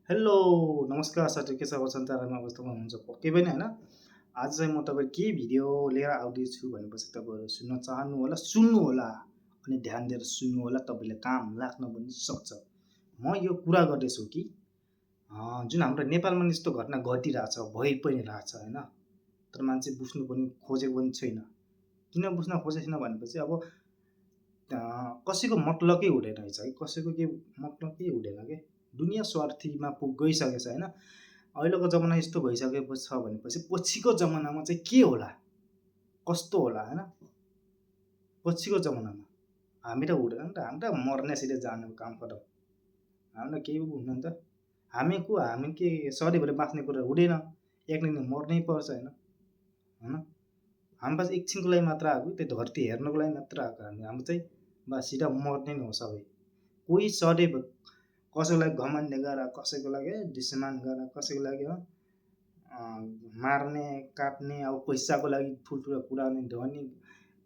Hello नमस्कार साथी, के छ सञ्चारमा अवस्थामा हुनुहुन्छ पक्कै पनि होइन। आज चाहिँ म तपाईँको के भिडियो लिएर आउँदैछु भनेपछि तपाईँहरू सुन्न चाहनु होला, सुन्नु होला अनि ध्यान दिएर सुन्नु होला, तपाईँलाई काम लाग्न पनि सक्छ। म यो कुरा गर्दैछु कि जुन हाम्रो नेपालमा यस्तो घटना घटिरहेछ, भइ पनि रहेछ होइन। तर मान्छे बुझ्नु पनि खोजेको पनि छैन। किन बुझ्न खोजेको छैन भनेपछि अब कसैको मतलबै हुँदैन रहेछ है, कसैको के मतलबै हुँदैन के। दुनियाँ स्वार्थीमा गइसकेको छ होइन। अहिलेको जमाना यस्तो भइसकेको छ भनेपछि पछिको जमानामा चाहिँ के होला, कस्तो होला होइन। पछिको जमानामा हामी त हुँदैन नि त, हामी त मर्ने सिधै जाने काम खतम। हामीलाई केही हुन्न नि त। हामी के सधैँभरि बाँच्ने कुरा हुँदैन, एक न एक दिन मर्नै पर्छ होइन। हामी बस एकछिनको लागि मात्र आएको, त्यो धरती हेर्नको लागि मात्र आएको हामी चाहिँ बस सिधा मर्ने नै हो सबै। कोही सधैँ कसैको लागि घमण्ड गरेर, कसैको लागि डिसमान गरेर, कसैको लागि मार्ने काट्ने, अब पैसाको लागि ठुल्ठुलो कुरा गर्ने, धनी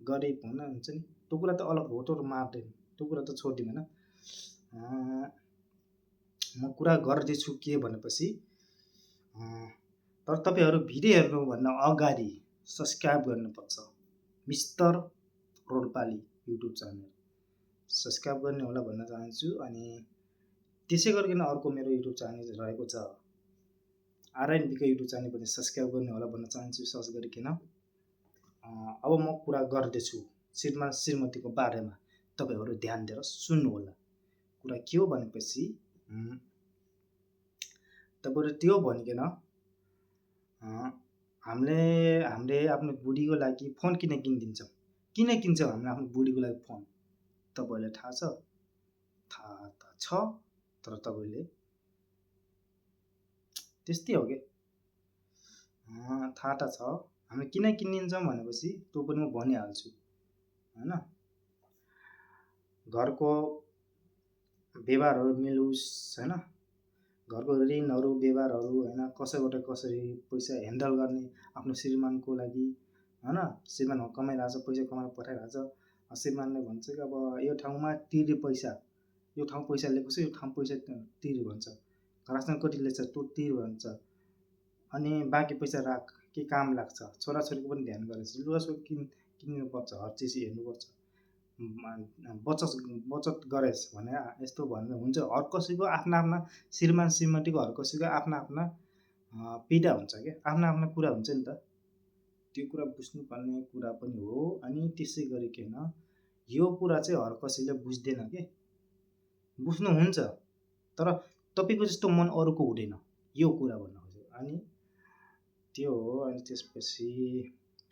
गरिब होइन हुन्छ नि, त्यो कुरा त अलग हो, त्यो मार्दैन, त्यो कुरा त छोडिदिउँ होइन। म कुरा गर्दैछु के भनेपछि तर तपाईँहरू भिडियो हेर्नुभन्दा अगाडि सब्सक्राइब गर्नुपर्छ। मिस्टर रोल्पाली युट्युब च्यानल सब्सक्राइब गर्ने होला भन्न चाहन्छु। अनि त्यसै गरिकन अर्को मेरो युट्युब च्यानल रहेको छ आरएनबीको युट्युब च्यानल पनि सब्सक्राइब गर्ने होला भन्न चाहन्छु सर्च गरिकन। अब म कुरा गर्दैछु श्रीमतीको बारेमा, तपाईँहरू ध्यान दिएर सुन्नु होला। कुरा के हो भनेपछि तपाईँहरू त्यो भनिकन हामीले आफ्नो बुढीको लागि फोन किन किनिदिन्छौँ, किन किन्छौँ हामीले आफ्नो बुढीको लागि फोन, तपाईँहरूलाई थाहा छ? थाहा त छ, तर तपाईँले त्यस्तै हो कि थाहा त छ। हामी किन किनिदिन्छौँ भनेपछि त्यो पनि म भनिहाल्छु होइन। घरको व्यवहारहरू मिलोस् होइन, घरको ऋणहरू व्यवहारहरू होइन, कसैबाट कसरी पैसा ह्यान्डल गर्ने आफ्नो श्रीमानको लागि होइन। श्रीमान कमाइरहेछ, पैसा कमाएर पठाइरहेछ, श्रीमानले भन्छ कि अब यो ठाउँमा तिर्ने पैसा, यो ठाउँ पैसा लिएको छ, यो ठाउँ पैसा तिर भन्छ, घरसँग कति लिएछ त्यो तिर भन्छ, अनि बाँकी पैसा राख के काम लाग्छ। छोराछोरीको पनि ध्यान गरेछ, लुगासुगा किन्नुपर्छ, हर चिज हेर्नुपर्छ, बचत गरेछ भने यस्तो भन्नु हुन्छ। हर कसैको आफ्ना आफ्ना श्रीमान श्रीमतीको हर कसैको आफ्ना आफ्ना पीडा हुन्छ क्या, आफ्ना आफ्ना कुरा हुन्छ नि त। त्यो कुरा बुझ्नुपर्ने कुरा पनि हो। अनि त्यसै गरिकन यो कुरा चाहिँ हर कसैले बुझ्दैन के, बुझ्नुहुन्छ तर तपाईँको जस्तो मन अरूको हुँदैन, यो कुरा भन्नु खोजेको। अनि त्यो हो। अनि त्यसपछि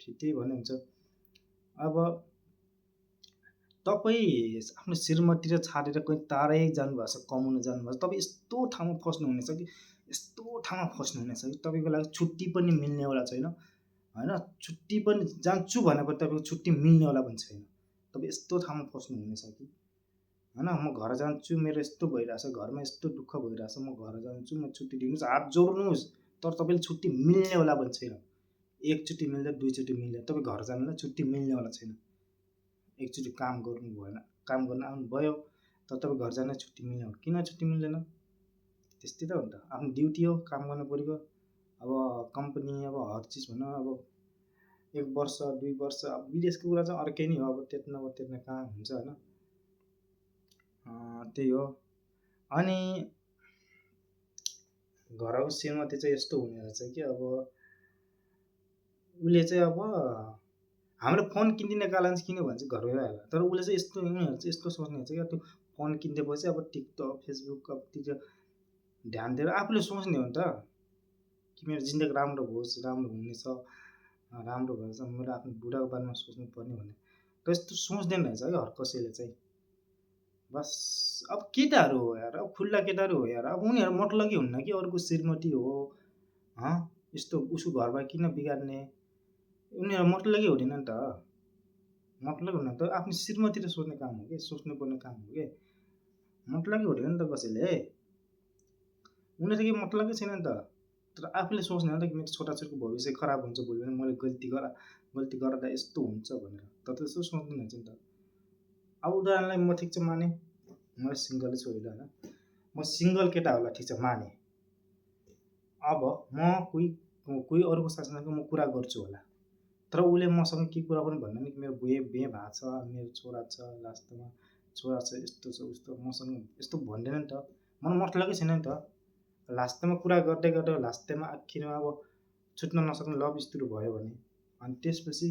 त्यही भन्नुहुन्छ। अब तपाईँ आफ्नो श्रीमती छाडेर कहीँ टाढै जानुभएको छ, कमाउन जानुभएको छ, तपाईँ यस्तो ठाउँमा फस्नुहुनेछ कि यस्तो ठाउँमा फस्नुहुनेछ कि तपाईँको लागि छुट्टी पनि मिल्नेवाला छैन होइन। छुट्टी पनि जान्छु भने पनि तपाईँको छुट्टी मिल्नेवाला पनि छैन। तपाईँ यस्तो ठाउँमा फस्नुहुनेछ कि होइन। म घर जान्छु, मेरो यस्तो भइरहेछ, घरमा यस्तो दुःख भइरहेछ, म घर जान्छु, म छुट्टी दिनुहोस्, हात जोड्नुहोस्, तर तपाईँले छुट्टी मिल्नेवाला पनि छैन। एकचोटि मिल्दैन, दुईचोटि मिल्दैन, तपाईँ घर जानलाई छुट्टी मिल्नेवाला छैन। एकचोटि काम गर्नु भएन, काम गर्न आउनुभयो तर तपाईँ घर जान छुट्टी मिल्दैन। किन छुट्टी मिल्दैन? त्यस्तै त हो नि त, आफ्नो ड्युटी हो, काम गर्नु पऱ्यो। अब कम्पनी अब हर चिज भनौँ, अब 1 वर्ष 2 वर्ष, अब विदेशको कुरा चाहिँ अर्कै नै हो, अब त्यति काम हुन्छ होइन। त्यही हो। अनि घरको श्रीमती चाहिँ यस्तो हुने रहेछ कि अब उसले चाहिँ अब हाम्रो फोन किनिदिने कारण चाहिँ किन भन्छ घरमै हाल्छ, तर उसले चाहिँ उनीहरू चाहिँ यस्तो सोच्ने हुन्छ क्या, त्यो फोन किनिदिएपछि अब टिकटक फेसबुक अब त्यो ध्यान दिएर आफूले सोच्ने हो नि त कि मेरो जिन्दगी राम्रो होस्, राम्रो हुनेछ, राम्रो भएछ, मैले आफ्नो बुढाको बारेमा सोच्नुपर्ने भन्ने त्यस्तो सोच्दैन रहेछ है हर कसैले चाहिँ। बस अब केटाहरू हो यार, अब खुल्ला केटाहरू हो यार, अब उनीहरू मतलबी हुन्न कि अरूको श्रीमती हो यस्तो उसको घरबाट किन बिगार्ने, उनीहरू मतलबी हुँदैन नि त, मतलब हुन त आफ्नो श्रीमती त सोच्ने काम हो कि, सोच्नुपर्ने काम हो कि, मतलबी हुँदैन नि त कसैले, उनीहरू केही मतलबी छैन नि त। तर आफूले सोच्ने हो नि त कि मेरो छोराछोरीको भविष्य खराब हुन्छ भोलि पनि, मैले गल्ती गर्दा यस्तो हुन्छ भनेर, तर त्यस्तो सोच्दैन हुन्छ नि त। अब उदाहरणलाई म ठिक छ माने, म सिङ्गलै छु होइन, म सिङ्गल केटा होला ठिक छ माने, अब म कोही अरूको साथसँग म कुरा गर्छु होला, तर उसले मसँग के कुरा पनि भन्दैन कि मेरो बिहे बिहे भएको छ, मेरो छोरा छ, लास्टमा छोरा छ, यस्तो छ उस्तो, मसँग यस्तो भन्दैन नि त। मलाई मतलबै छैन नि त। लास्टमा कुरा गर्दै गर्दै लास्टमा आखिरमा अब छुट्न नसक्ने लभ स्टोरी भयो भने अनि त्यसपछि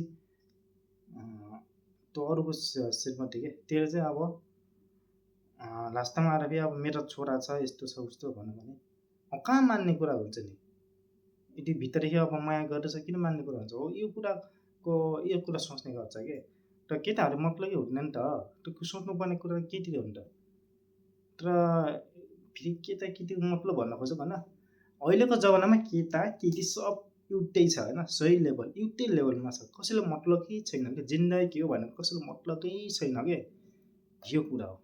त्यो अरूको श्रीमती के त्यसले चाहिँ अब लास्टमा आएर फेरि अब मेरो छोरा छ यस्तो छ उस्तो भन्यो भने कहाँ मान्ने कुरा हुन्छ नि। यदि भित्रदेखि अब माया गर्दैछ किन मान्ने कुरा हुन्छ हो, यो कुरा सोच्ने गर्छ कि। र केटाहरू मतलबै हुँदैन नि त, त्यो सोच्नुपर्ने कुरा केटीले हो नि त। तर फेरि केटाकेटीको मतलब भन्न खोजेको होइन, अहिलेको जमानामा केटा केटी सब एउटै छ होइन, सही लेभल एउटै लेभलमा छ, कसैले मतलब केही छैन कि। जिन्दगी के हो भनेर कसैले मतलब केही छैन कि, यो कुरा हो।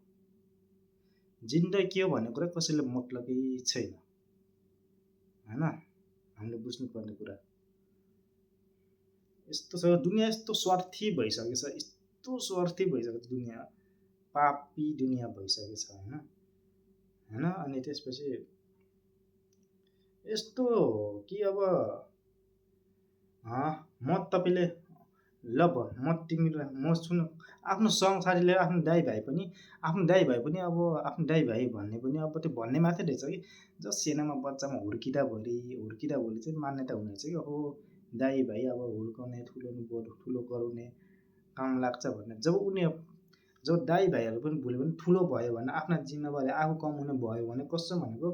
जिन्दगी के हो भन्ने कुरा कसैले मतलब केही छैन होइन, हामीले बुझ्नुपर्ने कुरा यस्तो छ। दुनियाँ यस्तो स्वार्थी भइसकेको छ, यस्तो स्वार्थी भइसकेको छ दुनियाँ, पापी दुनियाँ भइसकेको छ होइन। अनि त्यसपछि यस्तो कि अब म तपाईँले ल भन्, म तिमीलाई म सुन, आफ्नो संसारी लिएर आफ्नो दाइ भाइ पनि अब आफ्नो दाइ भाइ भन्ने पनि अब त्यो भन्ने मात्रै रहेछ कि। जस्ट सानोमा बच्चामा हुर्किँदा भरि चाहिँ मान्यता हुने रहेछ कि अब दाइ भाइ अब हुर्काउने ठुलो गराउने काम लाग्छ भन्ने। जब दाइ भाइहरू पनि भोलि पनि ठुलो भयो भने आफ्ना जिम्मेवारी आफू कमाउने भयो भने कसो भनेको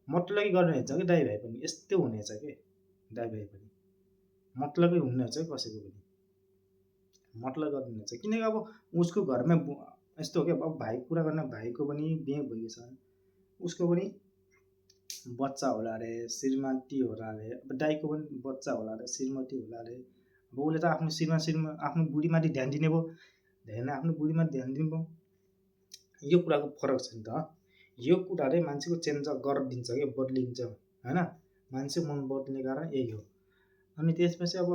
मतलबै गर्ने रहेछ कि दाइ भाइ पनि। यस्तै हुने रहेछ कि दाइ भाइ पनि मतलबै हुने रहेछ कि कसैको पनि मतलब गर्ने रहेछ। किनकि अब उसको घरमा यस्तो हो कि अब भाइ कुरा गर्ने, भाइको पनि बिहे भइएको छ, उसको पनि बच्चा होला अरे, श्रीमती होला अरे, अब दाइको पनि बच्चा होला अरे, श्रीमती होला अरे। अब उसले त आफ्नो आफ्नो बुढीमाथि ध्यान दिने भयो, आफ्नो बुढीमाथि ध्यान दिने भयो। यो कुराको फरक छ नि त। यो कुराले मान्छेको चेन्ज गरिदिन्छ कि बदलिन्छ होइन, मान्छे मन बदल्ने कारण यही हो। अनि त्यसपछि अब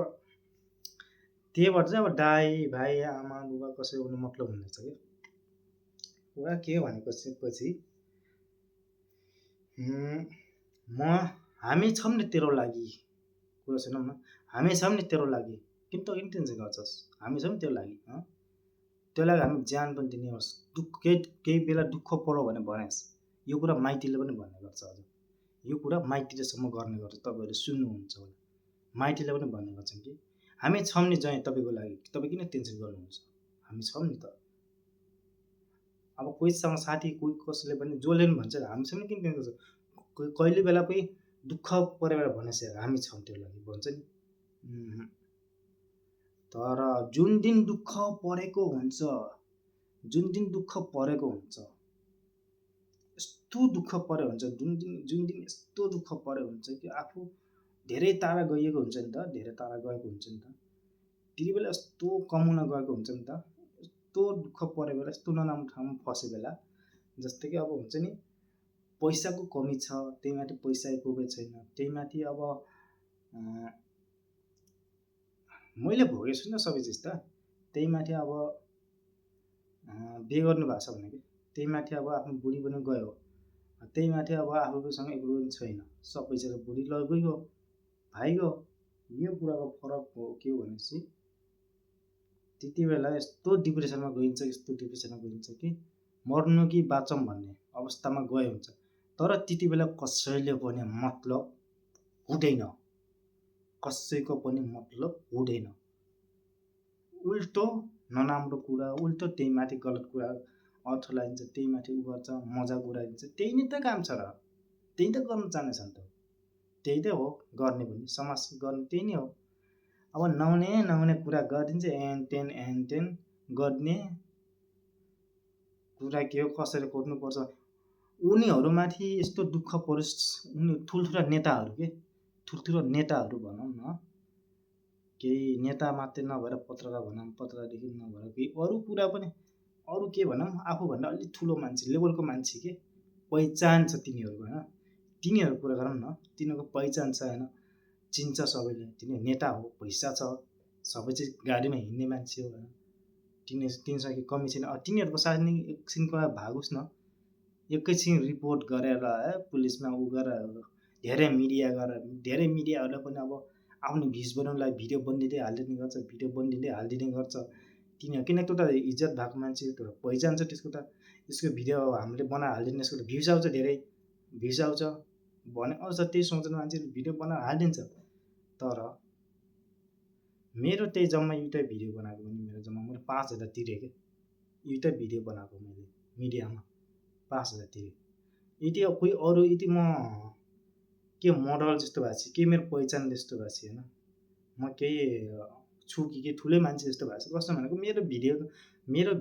त्यही भएर चाहिँ अब दाइ भाइ आमा बुबा कसै पनि मतलब हुने रहेछ कि। कुरा के भनेपछि हामी छौँ नि तेरो लागि, कुरा सुनौँ न, हामी छौँ नि तेरो लागि, किन त किन टेन्सन गर्छस्, हामी छौँ नि तेरो लागि। त्यो लागि हामी ज्यान पनि दिने होस्, केही बेला दुःख पऱ्यो भने भनेस्। यो कुरा माइतीले पनि भन्ने गर्छ, हजुर यो कुरा माइतीलेसम्म गर्ने गर्छ, तपाईँहरू सुन्नुहुन्छ होला, माइतीले पनि भन्ने गर्छन् कि हामी छौँ नि जहीँ तपाईँको लागि, तपाईँ किन टेन्सन गर्नुहुन्छ, हामी छौँ नि त। अब कोहीसँग साथी कोही कसैले पनि जसले पनि भन्छ हामी छौँ नि, किन टेन्सन गर्छ, कहिले बेला कोही दुःख पऱ्यो बेला भनेपछि हामी छौँ त्यो लागि भन्छ नि। तर जुन दिन दुःख परेको हुन्छ, यस्तो दुःख परेको हुन्छ, जुन दिन यस्तो दुःख परेको हुन्छ कि आफू धेरै टाढा गएको हुन्छ नि त, त्यति बेला यस्तो कमाउन गएको हुन्छ नि त, यस्तो दुःख परेको बेला, यस्तो नराम्रो ठाउँमा फसे बेला, जस्तै कि अब हुन्छ नि पैसाको कमी छ, त्यही माथि पैसाको छैन, त्यही माथि अब मैले भोगेको छु नि सबै चिज त, त्यही माथि अब बिहे गर्नु भएको छ भने कि त्यही माथि अब आफ्नो बुढी पनि गयो, त्यही माथि अब आफूसँग एक रुपियाँ पनि छैन, सबै चाहिँ बुढी लगेको भाइ गयो। यो कुराको फरक हो के हो भनेपछि त्यति बेला यस्तो डिप्रेसनमा गइन्छ कि मर्नु कि बाँचौँ भन्ने अवस्थामा गए हुन्छ। तर त्यति बेला कसैले पनि मतलब हुँदैन, कसैको पनि मतलब हुँदैन, उल्टो नराम्रो कुरा, उल्टो त्यही माथि गलत कुरा अर्थ लगाइदिन्छ, त्यही माथि उ गर्छ, मजाक उडाइदिन्छ। त्यही नै त काम छ र, त्यही त गर्न चाहने छन् त, त्यही त हो गर्ने पनि, समाज गर्ने त्यही नै हो। अब नहुने कुरा गरिदिन्छ, एन टेन गर्ने कुरा के हो, कसरी खोज्नुपर्छ। उनीहरूमाथि यस्तो दुःख परोस्, उनी ठुल्ठुला नेताहरू भनौँ न, केही नेता मात्रै नभएर पत्रकार भनौँ, पत्रकारदेखि नभएर केही अरू कुरा पनि, अरू के भनौँ, आफूभन्दा अलिक ठुलो मान्छे लेभलको मान्छे के पहिचान छ तिनीहरूको होइन, तिनीहरूको कुरा गरौँ न, तिनीहरूको पहिचान छ होइन, चिन्छ सबैले, तिनीहरू नेता हो, पैसा छ, सबै चिज गाडीमा हिँड्ने मान्छे हो होइन, तिनीसँग कमी छैन। तिनीहरूको साथमा एकछिनको भागोस् न, एकैछिन रिपोर्ट गरेर पुलिसमा उ गरेर धेरै मिडियाहरूलाई पनि अब आफ्नो भ्युज बनाउनलाई भिडियो बनिँदै हालिदिने गर्छ किन त्यो त इज्जत भएको मान्छे त पहिचान छ त्यसको त यसको भिडियो हामीले बनाएर हालिदिने यसको त भ्युज आउँछ धेरै भ्युज आउँछ भने अझ त्यही सोच्ने मान्छेले भिडियो बनाएर हालिदिन्छ तर मेरो त्यही जम्मा एउटा भिडियो बनाएको पनि मेरो जम्मा मैले 5,000 तिरेँ क्या एउटा भिडियो बनाएको मैले मिडियामा 5,000 तिरेँ यदि कोही अरू यदि म के मोडल जस्तो भएको छ के मेरो पहिचान जस्तो भएको छ होइन म केही छु कि ठुलै मान्छे जस्तो भएको छ कस्तो भनेको मेरो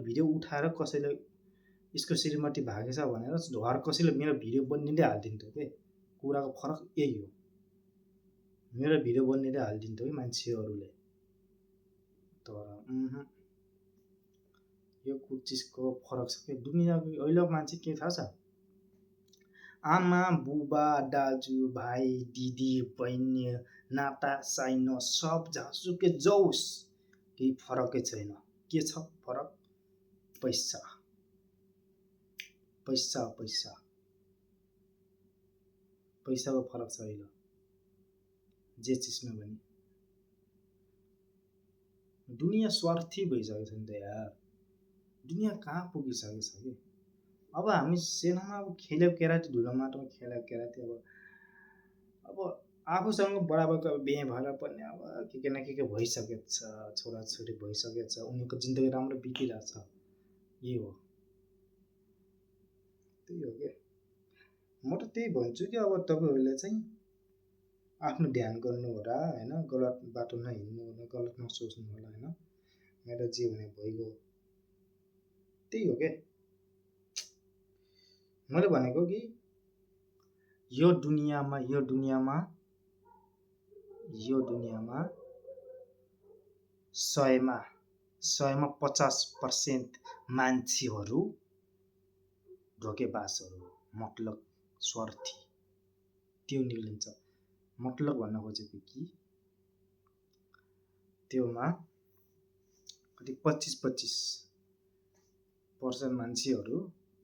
भिडियो उठाएर कसैले यसको श्रीमती भागेछ भनेर घर कसैले मेरो भिडियो बनिँदै हालिदिन्थ्यो के कुराको फरक यही हो मेरो भिडियो बनिँदै हालिदिन्थ्यो कि मान्छेहरूले तर यो चिजको फरक छ कि दुनियाँको अहिलेको मान्छे के थाहा छ आमा बुबा दाजु भाइ दिदी बहिनी नाता साइनो सब जहाँसुकै जाओस् केही फरकै छैन के छ फरक पैसा पैसाको फरक छ अहिले जे चिजमा पनि दुनियाँ स्वार्थी भइसकेको छ नि त यार दुनियाँ कहाँ पुगिसकेको छ कि अब हामी सेनामा अब खेल्यो केराती धुलो माटोमा खेल्यो केराती अब आफूसँग बराबरको अब बिहे भएर पनि अब के न के भइसकेको छ छोराछोरी भइसकेको छ उनीहरूको जिन्दगी राम्रो बितिरहेको छ यही हो क्या म त त्यही भन्छु कि अब तपाईँहरूले चाहिँ आफ्नो ध्यान गर्नु होला होइन गलत बाटो नहिँड्नु होला गलत नसोच्नु होला होइन मेरो जे हुने भइगयो त्यही हो क्या मैले भनेको कि यो दुनियाँमा 100मा 50% मान्छेहरू धोकेबाजहरू मतलब स्वार्थी त्यो निक्लिन्छ मतलब भन्न खोजेको कि त्योमा कति 25% मान्छेहरू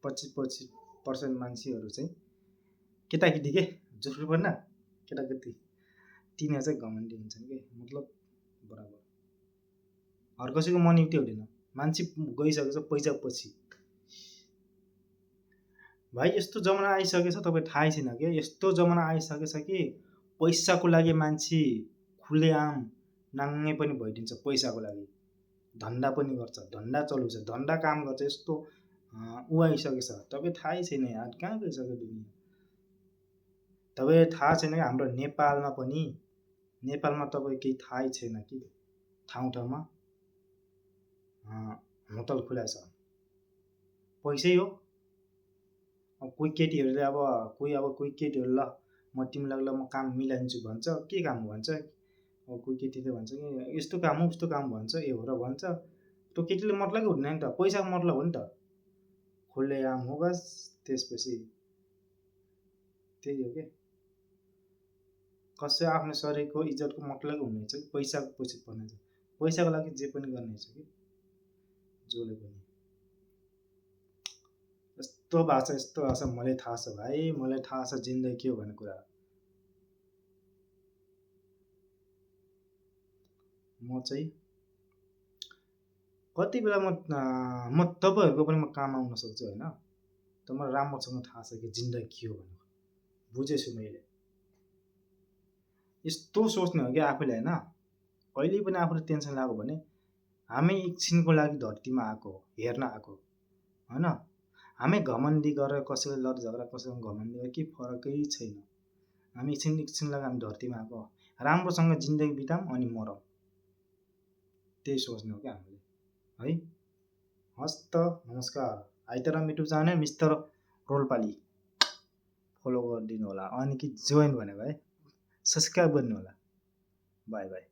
25% मान्छेहरू चाहिँ केटाकेटी के जोसुकै भन्न केटाकेटी तिनीहरू चाहिँ घमण्डी हुन्छन् के मतलब बराबर हर कसैको मन एउटै हुँदैन मान्छे गइसकेको छ पैसा पछि भाइ यस्तो जमाना आइसकेछ तपाईँ थाहै छैन क्या यस्तो जमाना आइसकेछ कि पैसाको लागि मान्छे खुलेआम नाङ्गे पनि भइदिन्छ पैसाको लागि धन्दा पनि गर्छ धन्दा चलाउँछ धन्दा काम गर्छ यस्तो ऊ आइसकेको छ तपाईँ थाहै छैन यार कहाँ गइसक्यो दुनियाँ तपाईँ थाहा छैन कि हाम्रो नेपालमा तपाईँ केही थाहै छैन कि ठाउँमा होटल खुलाएको छ पैसै हो अब कोही केटीहरूले कोही केटीहरू ल म तिमीलाई ल म काम मिलाइदिन्छु भन्छ के काम भन्छ अब कोही केटीले भन्छ कि यस्तो काम हो उस्तो काम भन्छ ए हो र भन्छ त्यो केटीले मतलबै हुँदैन नि त पैसाको मतलब हो नि त खुल्लेआम हो बस त्यसपछि त्यही हो क्या कसै आफ्नो शरीरको इज्जतको मतलबै हुनेछ कि पैसाको पछि पर्नेछ पैसाको लागि जे पनि गर्नेछ कि जसले पनि यस्तो भएको छ मलाई थाहा छ भाइ मलाई थाहा छ जिन्दगी के हो भन्ने कुरा म चाहिँ कति बेला म तपाईँहरूको पनि म काम आउन सक्छु होइन तर मलाई राम्रोसँग थाहा छ कि जिन्दगी के हो भनेर बुझेछु मैले यस्तो सोच्ने हो कि आफूले होइन कहिले पनि आफूले टेन्सन लाग्यो भने हामी एकछिनको लागि धरतीमा आएको हेर्न आएको होइन हामी घमण्डी गरेर कसैले लड झगडा कसैसँग घमण्डी गरेर केही फरकै छैन हामी एकछिन लागि हामी धरतीमा आएको राम्रोसँग जिन्दगी बिताऊँ अनि मरौँ त्यही सोच्ने हो क्या हामीले है हस् त नमस्कार आइतबार युट्युब च्यानल मिस्टर रोल्पाली फलो गरिदिनु होला अनि कि जोइन भनेको है सब्सक्राइब गर्नु होला बाई बाई